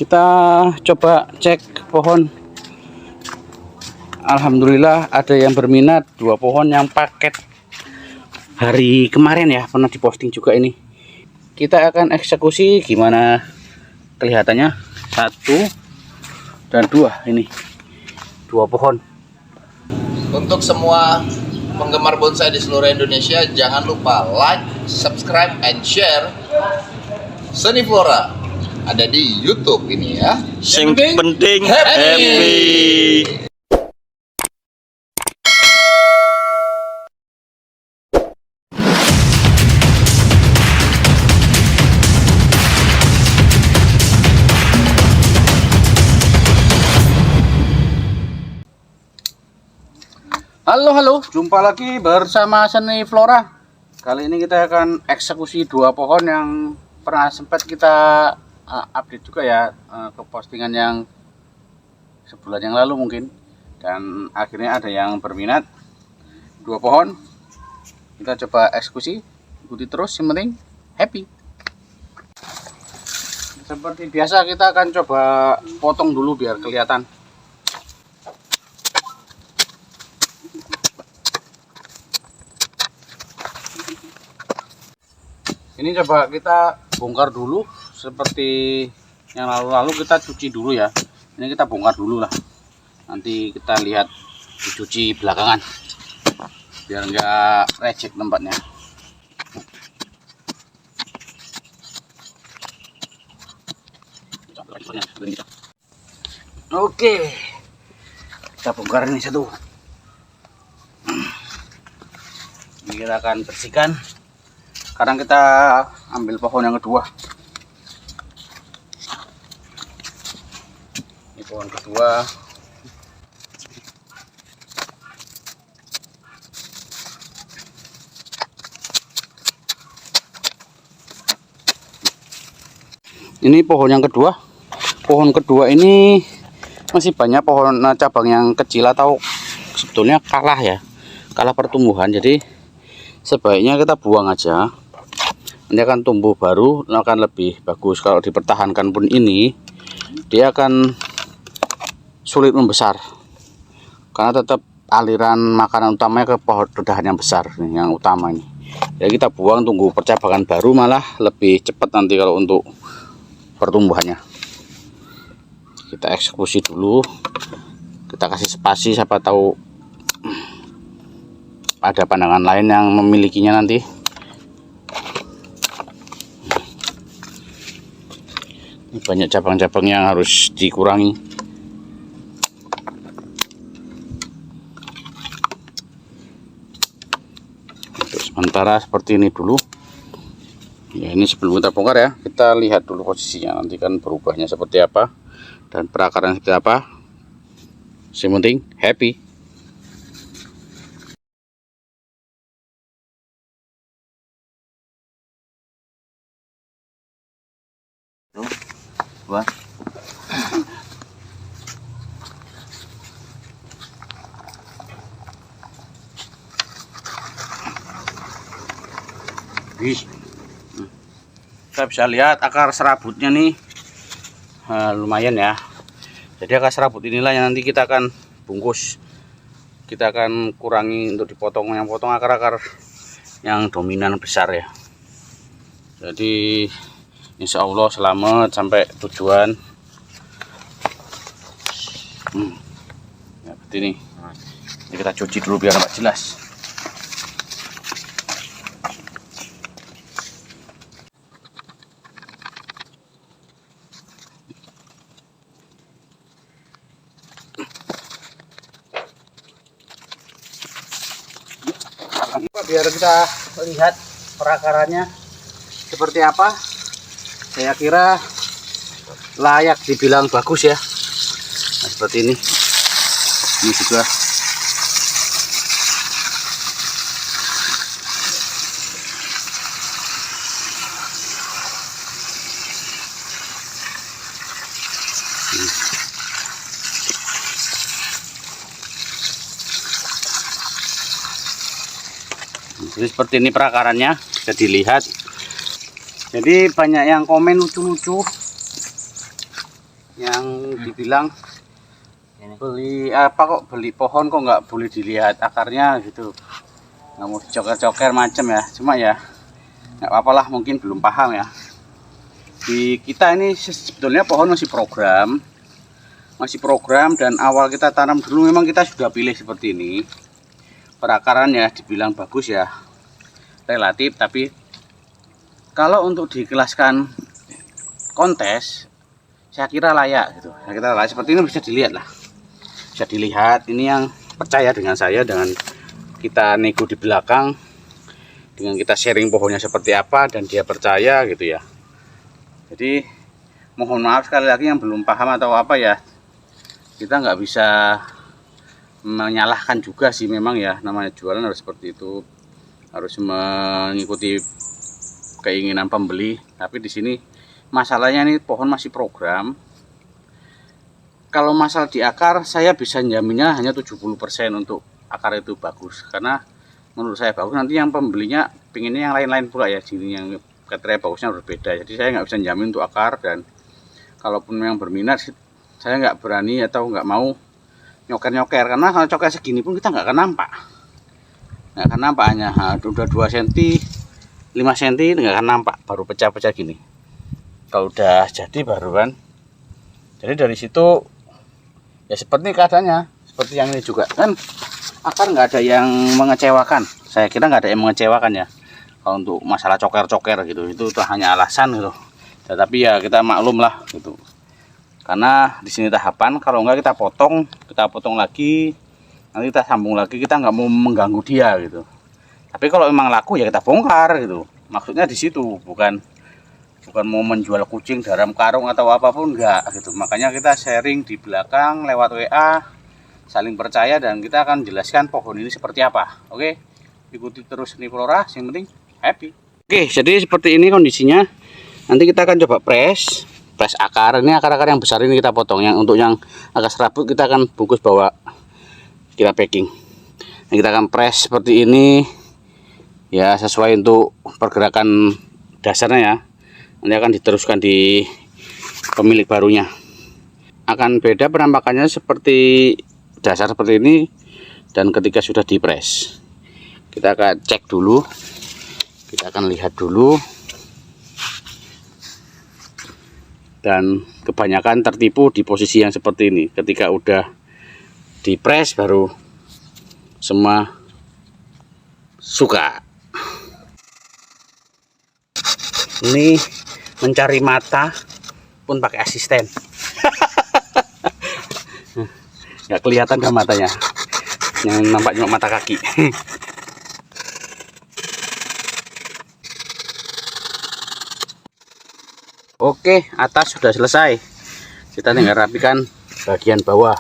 Kita coba cek pohon. Alhamdulillah ada yang berminat, 2 pohon yang paket hari kemarin ya, pernah diposting juga ini. Kita akan eksekusi gimana kelihatannya. 1 dan 2 ini 2 pohon. Untuk semua penggemar bonsai di seluruh Indonesia, jangan lupa like, subscribe, and share Seni Flora. Ada di YouTube ini ya. Yang penting happy. happy. Halo, jumpa lagi bersama Seni Flora. Kali ini kita akan eksekusi 2 pohon yang pernah sempat kita update juga ya, ke postingan yang sebulan yang lalu mungkin. Dan akhirnya ada yang berminat, 2 pohon. Kita coba eksekusi, ikuti terus, yang penting happy. Seperti biasa kita akan coba potong dulu biar kelihatan. Ini coba kita bongkar dulu, seperti yang lalu-lalu kita cuci dulu ya. Ini kita bongkar dulu lah, nanti kita lihat dicuci belakangan biar enggak recek tempatnya. Oke, kita bongkar ini satu. Ini kita akan bersihkan. Sekarang kita ambil pohon yang kedua. Ini pohon kedua. Ini pohon yang kedua. Pohon kedua ini masih banyak pohon cabang yang kecil atau sebetulnya kalah ya, kalah pertumbuhan. Jadi sebaiknya kita buang aja. Ini akan tumbuh baru, akan lebih bagus. Kalau dipertahankan pun ini, dia akan sulit membesar, karena tetap aliran makanan utamanya ke pohon dedahan yang besar, yang utama ini. Jadi kita buang, tunggu percabangan baru, malah lebih cepat nanti kalau untuk pertumbuhannya. Kita eksekusi dulu, kita kasih spasi, siapa tahu ada pandangan lain yang memilikinya nanti. Ini banyak cabang-cabang yang harus dikurangi. Untuk sementara seperti ini dulu. Ya, ini sebelum kita bongkar ya, kita lihat dulu posisinya, nanti kan berubahnya seperti apa dan perakaran seperti apa. Yang penting happy. Wah. Kita bisa lihat akar serabutnya nih, lumayan ya. Jadi akar serabut inilah yang nanti kita akan bungkus. Kita akan kurangi untuk dipotong, yang potong akar-akar yang dominan besar ya. Jadi insya Allah selamat sampai tujuan. Ya, seperti ini. Ini kita cuci dulu biar nampak jelas. Biar kita lihat perakarannya seperti apa. Saya kira layak dibilang bagus ya. Nah, seperti ini. Ini juga. Jadi seperti ini perakarannya, bisa dilihat. Jadi banyak yang komen lucu-lucu yang dibilang beli apa kok beli pohon kok nggak boleh dilihat akarnya gitu, nggak mau dicoker-coker macam ya. Cuma ya nggak apa-apa lah, mungkin belum paham ya. Di kita ini sebetulnya pohon masih program dan awal kita tanam dulu memang kita sudah pilih seperti ini. Perakaran ya dibilang bagus ya relatif, tapi kalau untuk dikelaskan kontes saya kira layak gitu. Saya kira layak, seperti ini bisa dilihat lah. Bisa dilihat ini yang percaya dengan saya, dengan kita nego di belakang, dengan kita sharing pohonnya seperti apa dan dia percaya gitu ya. Jadi mohon maaf sekali lagi yang belum paham atau apa ya, kita nggak bisa menyalahkan juga sih, memang ya namanya jualan harus seperti itu, harus mengikuti keinginan pembeli. Tapi di sini masalahnya ini pohon masih program. Kalau masalah di akar saya bisa jaminnya hanya 70% untuk akar itu bagus, karena menurut saya bagus. Nanti yang pembelinya pinginnya yang lain-lain pula ya, sini yang kriteria bagusnya berbeda. Jadi saya nggak bisa jamin untuk akar, dan kalaupun yang berminat saya nggak berani atau nggak mau nyoker-nyoker, karena kalau coker segini pun kita nggak akan nampak, hanya udah 2 cm 5 cm nggak akan nampak, baru pecah-pecah gini. Kalau udah jadi baru kan. Jadi dari situ ya seperti keadaannya, seperti yang ini juga kan, akar nggak ada yang mengecewakan. Saya kira nggak ada yang mengecewakan ya. Kalau untuk masalah coker-coker gitu, itu hanya alasan gitu. Tetapi ya kita maklum lah gitu. Karena di sini tahapan, kalau enggak kita potong lagi, nanti kita sambung lagi, kita nggak mau mengganggu dia gitu. Tapi kalau memang laku ya kita bongkar gitu. Maksudnya di situ bukan mau menjual kucing dalam karung atau apapun, enggak gitu. Makanya kita sharing di belakang lewat WA, saling percaya, dan kita akan jelaskan pohon ini seperti apa. Oke, ikuti terus Seniflora, yang penting happy. Oke, jadi seperti ini kondisinya. Nanti kita akan coba press akar. Ini akar-akar yang besar ini kita potong. Yang untuk yang agak serabut kita akan bungkus bawa, kita packing. Nah, kita akan press seperti ini ya, sesuai untuk pergerakan dasarnya ya. Nanti akan diteruskan di pemilik barunya. Akan beda penampakannya seperti dasar seperti ini, dan ketika sudah dipres kita akan cek dulu, kita akan lihat dulu. Dan kebanyakan tertipu di posisi yang seperti ini. Ketika udah dipres baru semua suka. Ini mencari mata pun pakai asisten. Nggak kelihatan kan matanya, yang nampak cuma mata kaki. Oke, atas sudah selesai. Kita tinggal rapikan bagian bawah.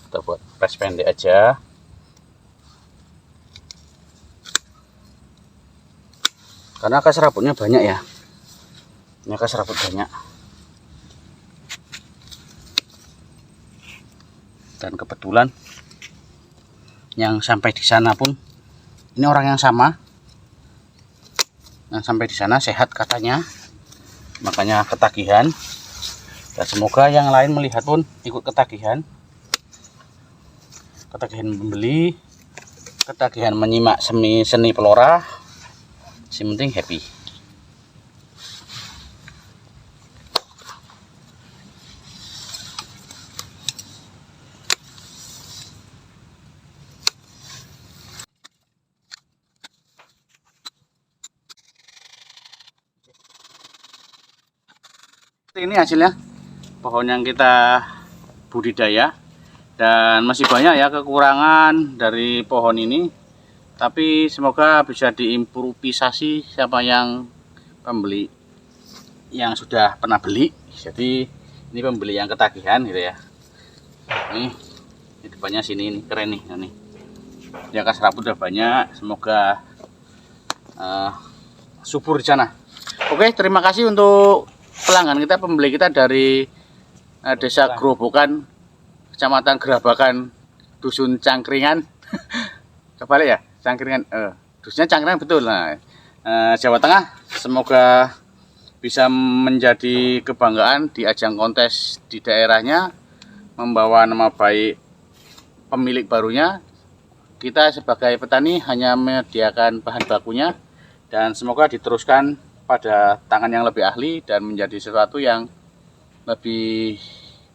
Kita buat press pendek aja. Karena akar serabutnya banyak ya. Ini akar serabut banyak. Dan kebetulan yang sampai di sana pun ini orang yang sama. Yang sampai di sana sehat katanya, makanya ketagihan. Dan semoga yang lain melihat pun ikut ketagihan membeli, ketagihan menyimak Seniflora. Yang penting happy. Ini hasilnya pohon yang kita budidaya, dan masih banyak ya kekurangan dari pohon ini, tapi semoga bisa diimprovisasi siapa yang pembeli yang sudah pernah beli. Jadi ini pembeli yang ketagihan gitu ya. Ini depannya sini, ini keren nih, ini ya, akar serabut udah banyak. Semoga subur di sana. Oke, terima kasih untuk pelanggan kita, pembeli kita dari Desa Grobogan, Kecamatan Gerabakan, Dusun Cangkringan. Kebalik ya, Cangkringan. Dusunnya Cangkringan betul. Nah, Jawa Tengah. Semoga bisa menjadi kebanggaan di ajang kontes di daerahnya, membawa nama baik pemilik barunya. Kita sebagai petani hanya menyediakan bahan bakunya, dan semoga diteruskan pada tangan yang lebih ahli dan menjadi sesuatu yang lebih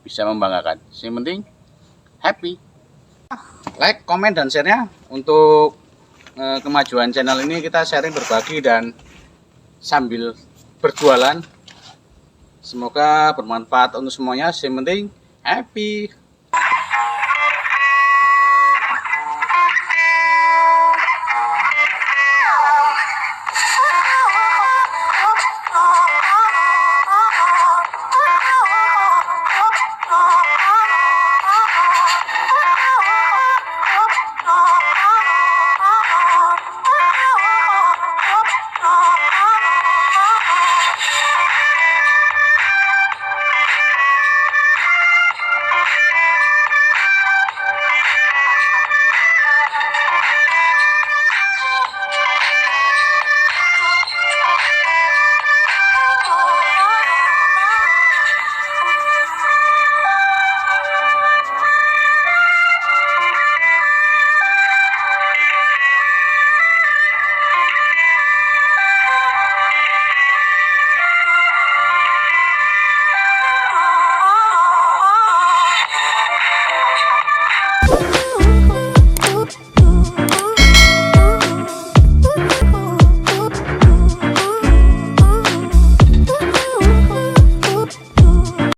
bisa membanggakan. Yang penting happy. Like, komen, dan share-nya untuk kemajuan channel ini. Kita sharing, berbagi, dan sambil berjualan. Semoga bermanfaat untuk semuanya. Yang penting happy.